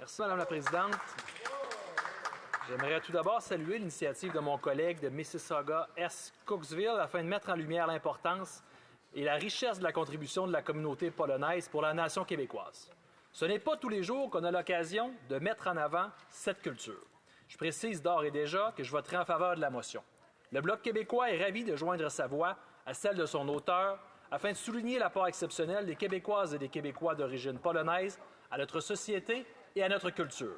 Merci, Madame la Présidente. J'aimerais tout d'abord saluer l'initiative de mon collègue de Mississauga-Est Cooksville afin de mettre en lumière l'importance et la richesse de la contribution de la communauté polonaise pour la nation québécoise. Ce n'est pas tous les jours qu'on a l'occasion de mettre en avant cette culture. Je précise d'ores et déjà que je voterai en faveur de la motion. Le Bloc québécois est ravi de joindre sa voix à celle de son auteur afin de souligner l'apport exceptionnel des Québécoises et des Québécois d'origine polonaise à notre société et à notre culture.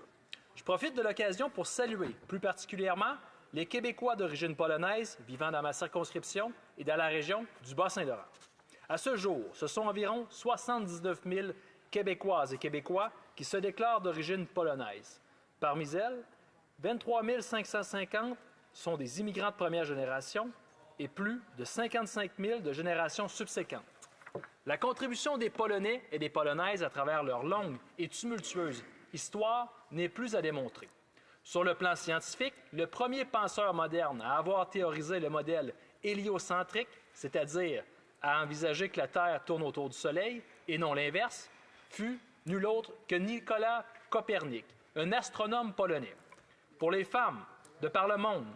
Je profite de l'occasion pour saluer plus particulièrement les Québécois d'origine polonaise vivant dans ma circonscription et dans la région du Bas-Saint-Laurent. À ce jour, ce sont environ 79 000 Québécoises et Québécois qui se déclarent d'origine polonaise. Parmi elles, 23 550 sont des immigrants de première génération et plus de 55 000 de générations subséquentes. La contribution des Polonais et des Polonaises à travers leur longue et tumultueuse histoire n'est plus à démontrer. Sur le plan scientifique, le premier penseur moderne à avoir théorisé le modèle héliocentrique, c'est-à-dire à envisager que la Terre tourne autour du Soleil et non l'inverse, fut nul autre que Nicolas Copernic, un astronome polonais. Pour les femmes, de par le monde,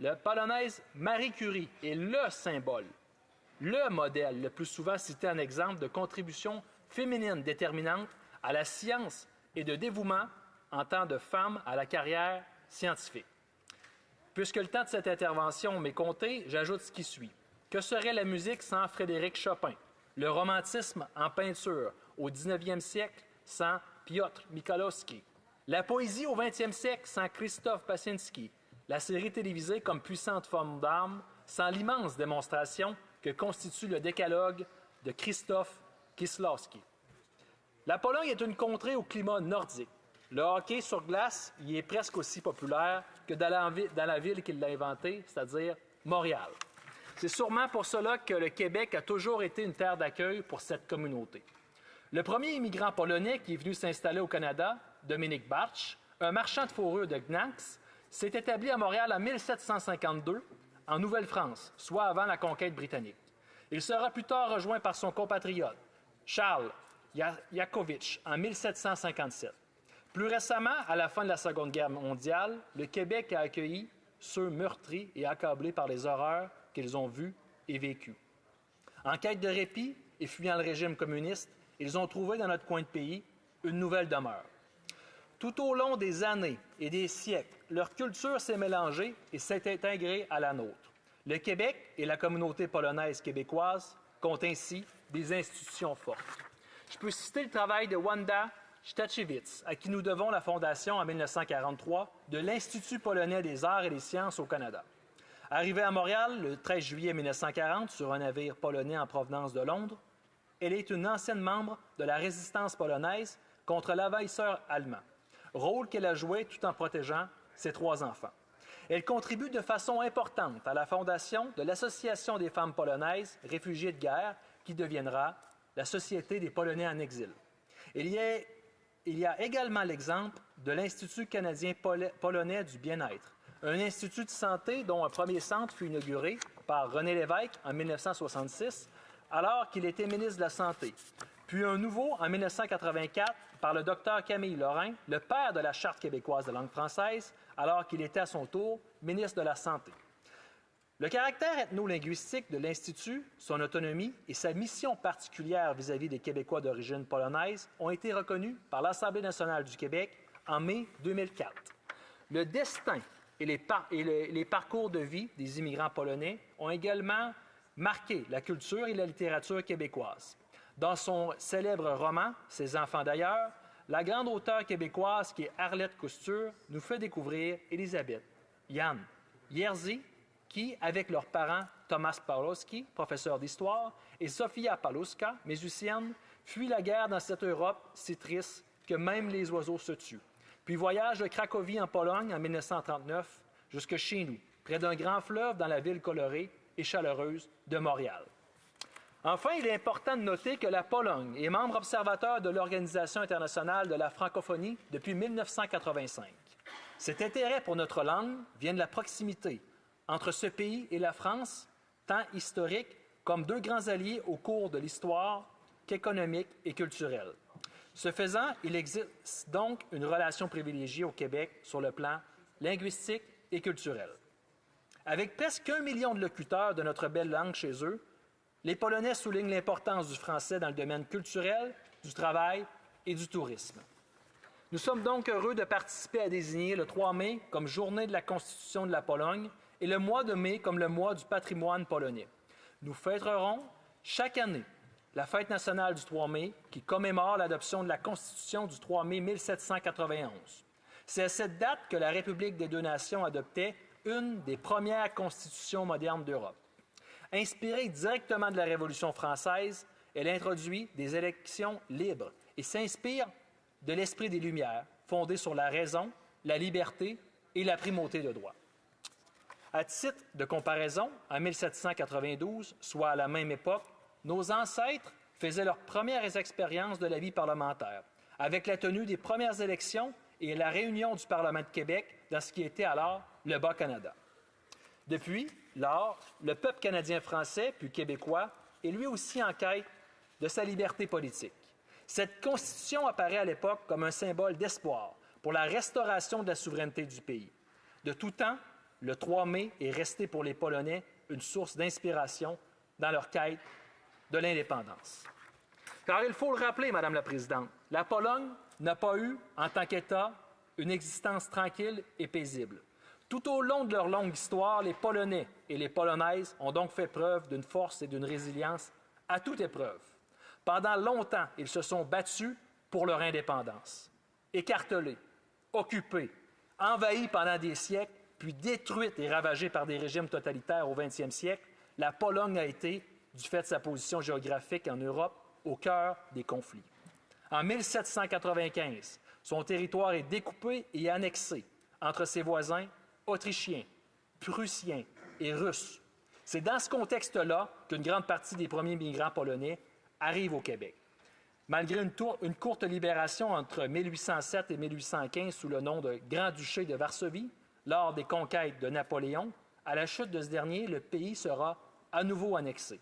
la Polonaise Marie Curie est le symbole, le modèle le plus souvent cité en exemple de contribution féminine déterminante à la science et de dévouement en tant de femme à la carrière scientifique. Puisque le temps de cette intervention m'est compté, j'ajoute ce qui suit. Que serait la musique sans Frédéric Chopin? Le romantisme en peinture au 19e siècle sans Piotr Mikolowski? La poésie au 20e siècle sans Christophe Basinski? La série télévisée comme puissante forme d'arme sans l'immense démonstration que constitue le décalogue de Krzysztof Kieślowski? La Pologne est une contrée au climat nordique. Le hockey sur glace y est presque aussi populaire que dans la ville qui l'a inventé, c'est-à-dire Montréal. C'est sûrement pour cela que le Québec a toujours été une terre d'accueil pour cette communauté. Le premier immigrant polonais qui est venu s'installer au Canada, Dominique Bartsch, un marchand de fourrure de Gdańsk, s'est établi à Montréal en 1752, en Nouvelle-France, soit avant la conquête britannique. Il sera plus tard rejoint par son compatriote, Charles Yakovitch, en 1757. Plus récemment, à la fin de la Seconde Guerre mondiale, le Québec a accueilli ceux meurtris et accablés par les horreurs qu'ils ont vues et vécues. En quête de répit et fuyant le régime communiste, ils ont trouvé dans notre coin de pays une nouvelle demeure. Tout au long des années et des siècles, leur culture s'est mélangée et s'est intégrée à la nôtre. Le Québec et la communauté polonaise québécoise comptent ainsi des institutions fortes. Je peux citer le travail de Wanda Stachewicz, à qui nous devons la fondation en 1943 de l'Institut polonais des arts et des sciences au Canada. Arrivée à Montréal le 13 juillet 1940 sur un navire polonais en provenance de Londres, elle est une ancienne membre de la résistance polonaise contre l'envahisseur allemand, rôle qu'elle a joué tout en protégeant ses 3 enfants. Elle contribue de façon importante à la fondation de l'Association des femmes polonaises réfugiées de guerre qui deviendra la Société des Polonais en exil. Il y a également l'exemple de l'Institut canadien polonais du bien-être, un institut de santé dont un premier centre fut inauguré par René Lévesque en 1966, alors qu'il était ministre de la Santé, puis un nouveau en 1984 par le docteur Camille Lorrain, le père de la Charte québécoise de langue française, alors qu'il était à son tour ministre de la Santé. Le caractère ethno-linguistique de l'Institut, son autonomie et sa mission particulière vis-à-vis des Québécois d'origine polonaise ont été reconnus par l'Assemblée nationale du Québec en mai 2004. Le destin et les parcours de vie des immigrants polonais ont également marqué la culture et la littérature québécoise. Dans son célèbre roman « Ses enfants d'ailleurs », la grande auteure québécoise qui est Arlette Couture nous fait découvrir Élisabeth, Yann, Jerzy, qui, avec leurs parents Thomas Pawlowski, professeur d'histoire, et Sofia Paluska, musicienne, fuient la guerre dans cette Europe si triste que même les oiseaux se tuent. Puis voyagent de Cracovie en Pologne en 1939 jusque chez nous, près d'un grand fleuve dans la ville colorée et chaleureuse de Montréal. Enfin, il est important de noter que la Pologne est membre observateur de l'Organisation internationale de la francophonie depuis 1985. Cet intérêt pour notre langue vient de la proximité entre ce pays et la France, tant historique comme 2 grands alliés au cours de l'histoire qu'économique et culturelle. Ce faisant, il existe donc une relation privilégiée au Québec sur le plan linguistique et culturel. Avec presque 1 million de locuteurs de notre belle langue chez eux, les Polonais soulignent l'importance du français dans le domaine culturel, du travail et du tourisme. Nous sommes donc heureux de participer à désigner le 3 mai comme journée de la Constitution de la Pologne et le mois de mai comme le mois du patrimoine polonais. Nous fêterons chaque année la fête nationale du 3 mai qui commémore l'adoption de la Constitution du 3 mai 1791. C'est à cette date que la République des deux nations adoptait une des premières constitutions modernes d'Europe. Inspirée directement de la Révolution française, elle introduit des élections libres et s'inspire de l'esprit des Lumières, fondé sur la raison, la liberté et la primauté de droit. À titre de comparaison, en 1792, soit à la même époque, nos ancêtres faisaient leurs premières expériences de la vie parlementaire, avec la tenue des premières élections et la réunion du Parlement de Québec dans ce qui était alors le Bas-Canada. Depuis lors, le peuple canadien-français, puis québécois, est lui aussi en quête de sa liberté politique. Cette Constitution apparaît à l'époque comme un symbole d'espoir pour la restauration de la souveraineté du pays. De tout temps, le 3 mai est resté pour les Polonais une source d'inspiration dans leur quête de l'indépendance. Car il faut le rappeler, Madame la Présidente, la Pologne n'a pas eu, en tant qu'État, une existence tranquille et paisible. Tout au long de leur longue histoire, les Polonais et les Polonaises ont donc fait preuve d'une force et d'une résilience à toute épreuve. Pendant longtemps, ils se sont battus pour leur indépendance. Écartelés, occupés, envahis pendant des siècles, puis détruite et ravagée par des régimes totalitaires au 20e siècle, la Pologne a été, du fait de sa position géographique en Europe, au cœur des conflits. En 1795, son territoire est découpé et annexé entre ses voisins autrichiens, prussiens et russes. C'est dans ce contexte-là qu'une grande partie des premiers migrants polonais arrivent au Québec. Malgré une courte libération entre 1807 et 1815 sous le nom de Grand-Duché de Varsovie, lors des conquêtes de Napoléon, à la chute de ce dernier, le pays sera à nouveau annexé.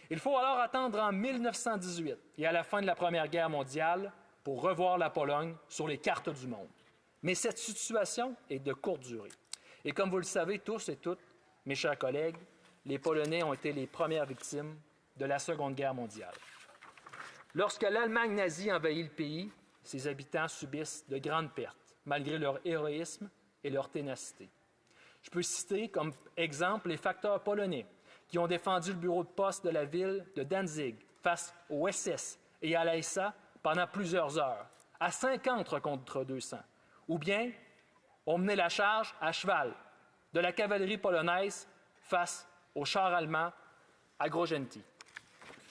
Il faut alors attendre en 1918 et à la fin de la Première Guerre mondiale pour revoir la Pologne sur les cartes du monde. Mais cette situation est de courte durée. Et comme vous le savez tous et toutes, mes chers collègues, les Polonais ont été les premières victimes de la Seconde Guerre mondiale. Lorsque l'Allemagne nazie envahit le pays, ses habitants subissent de grandes pertes, malgré leur héroïsme et leur ténacité. Je peux citer comme exemple les facteurs polonais qui ont défendu le bureau de poste de la ville de Danzig face aux SS et à l'ASA pendant plusieurs heures, à 50 contre 200, ou bien ont mené la charge à cheval de la cavalerie polonaise face aux chars allemands à Grozenti.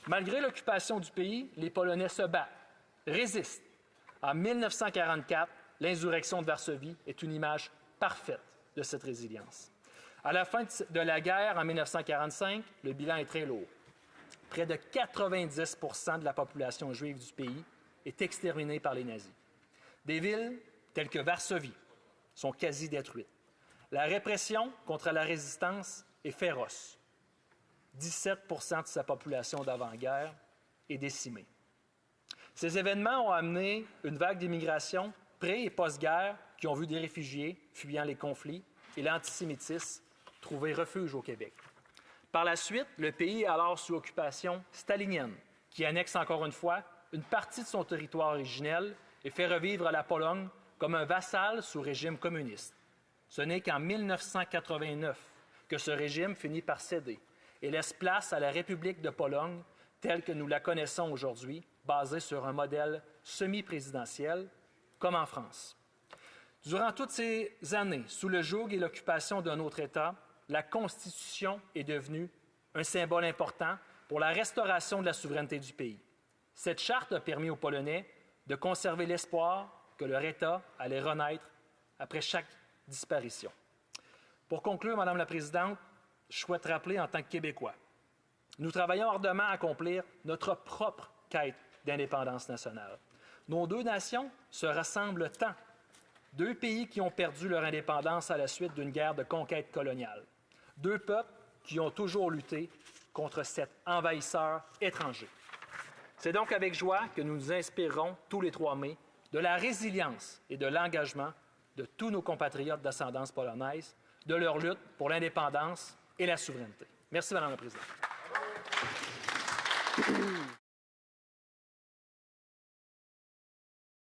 Malgré l'occupation du pays, les Polonais se battent, résistent. En 1944, l'insurrection de Varsovie est une image parfaite de cette résilience. À la fin de la guerre, en 1945, le bilan est très lourd. Près de 90 % de la population juive du pays est exterminée par les nazis. Des villes telles que Varsovie sont quasi détruites. La répression contre la résistance est féroce. 17 % de sa population d'avant-guerre est décimée. Ces événements ont amené une vague d'immigration pré- et post-guerre qui ont vu des réfugiés fuyant les conflits et l'antisémitisme trouver refuge au Québec. Par la suite, le pays est alors sous occupation stalinienne, qui annexe encore une fois une partie de son territoire originel et fait revivre la Pologne comme un vassal sous régime communiste. Ce n'est qu'en 1989 que ce régime finit par céder et laisse place à la République de Pologne telle que nous la connaissons aujourd'hui, basée sur un modèle semi-présidentiel, comme en France. Durant toutes ces années, sous le joug et l'occupation d'un autre État, la Constitution est devenue un symbole important pour la restauration de la souveraineté du pays. Cette charte a permis aux Polonais de conserver l'espoir que leur État allait renaître après chaque disparition. Pour conclure, Madame la Présidente, je souhaite rappeler en tant que Québécois, nous travaillons ardemment à accomplir notre propre quête d'indépendance nationale. Nos deux nations se rassemblent tant. Deux pays qui ont perdu leur indépendance à la suite d'une guerre de conquête coloniale. Deux peuples qui ont toujours lutté contre cet envahisseur étranger. C'est donc avec joie que nous nous inspirerons tous les 3 mai de la résilience et de l'engagement de tous nos compatriotes d'ascendance polonaise, de leur lutte pour l'indépendance et la souveraineté. Merci, Madame la Présidente.